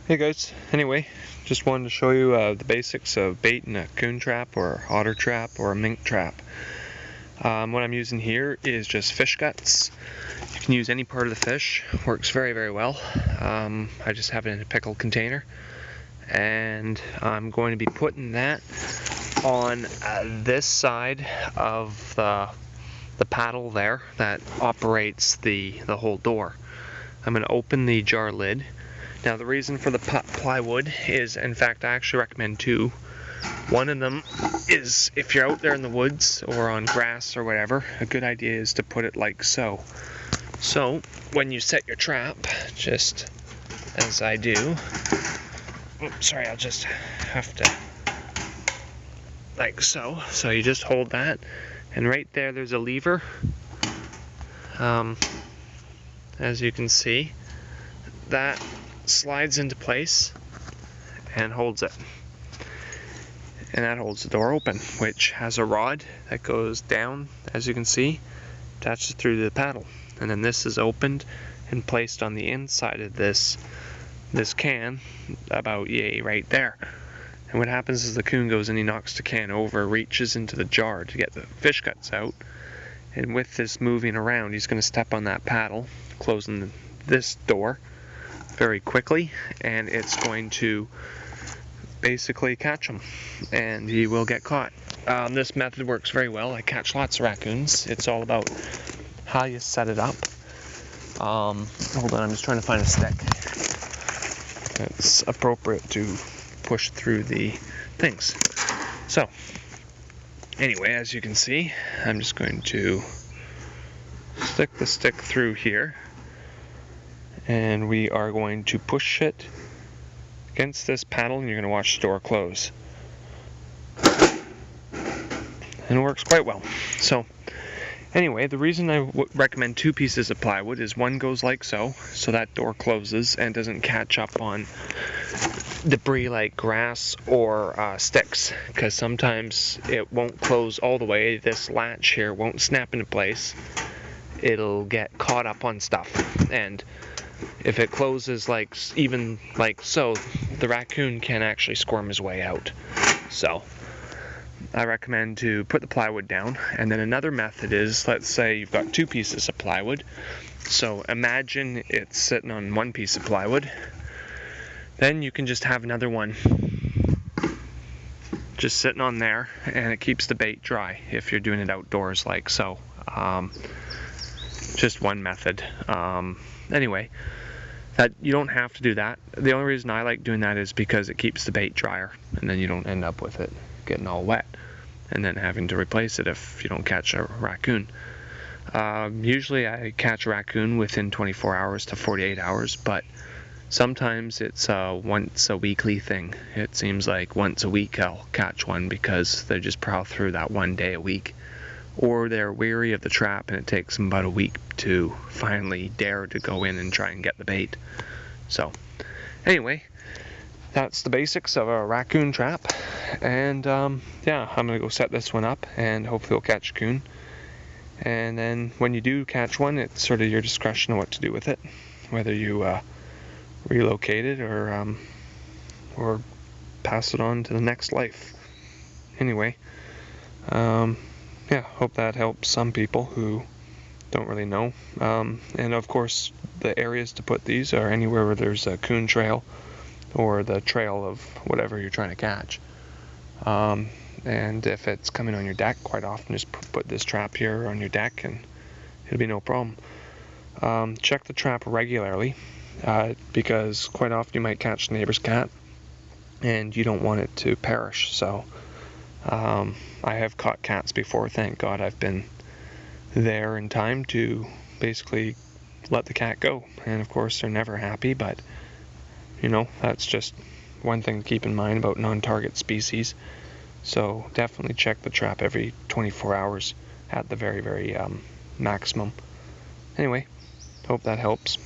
Hey guys, anyway, just wanted to show you the basics of bait in a coon trap or otter trap or a mink trap. What I'm using here is just fish guts. You can use any part of the fish, works very well. I just have it in a pickle container, and I'm going to be putting that on this side of the paddle there that operates the whole door. I'm going to open the jar lid. Now the reason for the plywood is, in fact, I actually recommend two. One of them is if you're out there in the woods or on grass or whatever, a good idea is to put it like so. So when you set your trap, just as I do, oops, sorry, I'll just have to, like so. So you just hold that, and right there there's a lever, as you can see, that slides into place and holds it, and that holds the door open, which has a rod that goes down, as you can see, attaches through the paddle, and then this is opened and placed on the inside of this can, about right there. And what happens is the coon goes and he knocks the can over, reaches into the jar to get the fish guts out, and with this moving around he's going to step on that paddle, closing this door very quickly, and it's going to basically catch him, and he will get caught. This method works very well. I catch lots of raccoons. It's all about how you set it up. Hold on, I'm just trying to find a stick that's appropriate to push through the things. So anyway, as you can see, I'm just going to stick the stick through here, and we are going to push it against this paddle, and you're going to watch the door close. And it works quite well. So anyway, the reason I recommend two pieces of plywood is one goes like so that door closes and doesn't catch up on debris like grass or sticks, because sometimes it won't close all the way. This latch here won't snap into place. It'll get caught up on stuff, and if it closes even like so, the raccoon can actually squirm his way out. So I recommend to put the plywood down. And then another method is, let's say you've got two pieces of plywood. So imagine it's sitting on one piece of plywood. Then you can just have another one just sitting on there, and it keeps the bait dry if you're doing it outdoors like so. Just one method. Anyway, that you don't have to do that. The only reason I like doing that is because it keeps the bait drier, and then you don't end up with it getting all wet and then having to replace it if you don't catch a raccoon. Usually I catch a raccoon within 24 hours to 48 hours, but sometimes it's a once a weekly thing. It seems like once a week I'll catch one, because they just prowl through that one day a week, or they're weary of the trap and it takes them about a week to finally dare to go in and try and get the bait. So anyway, that's the basics of a raccoon trap, and yeah, I'm gonna go set this one up and hopefully we'll catch a coon. And then when you do catch one, it's sort of your discretion on what to do with it, whether you relocate it or pass it on to the next life. Anyway, yeah, hope that helps some people who don't really know. And of course, the areas to put these are anywhere where there's a coon trail or the trail of whatever you're trying to catch. And if it's coming on your deck, quite often just put this trap here on your deck and it'll be no problem. Check the trap regularly, because quite often you might catch the neighbor's cat and you don't want it to perish. So I have caught cats before. Thank God I've been there in time to basically let the cat go. And of course they're never happy, but you know, that's just one thing to keep in mind about non-target species. So definitely check the trap every 24 hours at the very maximum. Anyway, hope that helps.